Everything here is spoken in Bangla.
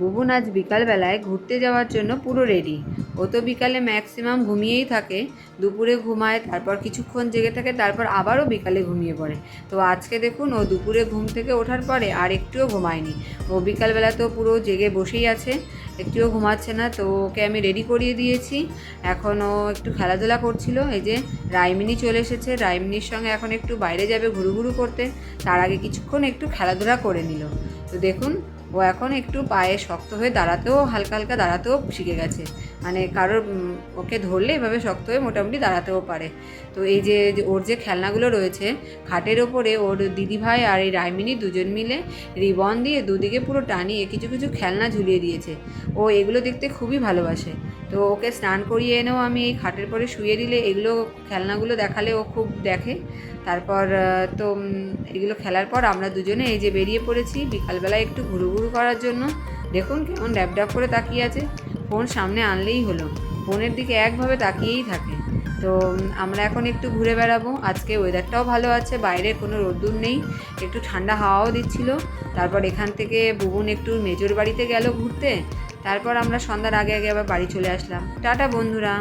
বুবুন আজ বিকালবেলায় ঘুরতে যাওয়ার জন্য পুরো রেডি। ও তো বিকালে ম্যাক্সিমাম ঘুমিয়েই থাকে, দুপুরে ঘুমায়, তারপর কিছুক্ষণ জেগে থাকে, তারপর আবারও বিকালে ঘুমিয়ে পড়ে। তো আজকে দেখুন, ও দুপুরে ঘুম থেকে ওঠার পরে আর একটুও ঘুমায়নি। ও বিকালবেলা তো পুরো জেগে বসেই আছে, একটুও ঘুমাচ্ছে না। তো ওকে আমি রেডি করিয়ে দিয়েছি। এখন ও একটু খেলাধুলা করছিল। এই যে রাইমিনী চলে এসেছে, রাইমিনীর সঙ্গে এখন একটু বাইরে যাবে ঘুরুঘুরু করতে। তার আগে কিছুক্ষণ একটু খেলাধুলা করে নিল। তো দেখুন, ও এখন একটু পায়ে শক্ত হয়ে দাঁড়াতেও, হালকা হালকা দাঁড়াতেও শিখে গেছে। মানে কারোর ওকে ধরলে এভাবে শক্ত হয়ে মোটামুটি দাঁড়াতেও পারে। তো এই যে ওর যে খেলনাগুলো রয়েছে খাটের ওপরে, ওর দিদিভাই আর এই রাইমিনী দুজন মিলে রিবন দিয়ে দুদিকে পুরো টানিয়ে কিছু কিছু খেলনা ঝুলিয়ে দিয়েছে। ও এগুলো দেখতে খুবই ভালোবাসে। তো ওকে স্নান করিয়ে এনেও আমি এই খাটের পরে শুয়ে দিলে এগুলো খেলনাগুলো দেখালে ও খুব দেখে। তারপর তো এগুলো খেলার পর আমরা দুজনে এই যে বেরিয়ে পড়েছি বিকালবেলায় একটু ঘুরুঘুরু করার জন্য। দেখুন কেমন ড্যাব ড্যাব করে তাকিয়ে আছে। ফোন সামনে আনলেই হলো, ফোনের দিকে একভাবে তাকিয়েই থাকে। তো আমরা এখন একটু ঘুরে বেড়াবো। আজকে ওয়েদারটাও ভালো আছে, বাইরে কোনো রোদ্দুর নেই, একটু ঠান্ডা হাওয়াও দিচ্ছিল। তারপর এখান থেকে বুবুন একটু মেজোর বাড়িতে গেল ঘুরতে। তারপর আমরা সন্ধ্যার আগে আগে আবার বাড়ি চলে আসলাম। টাটা বন্ধুরা।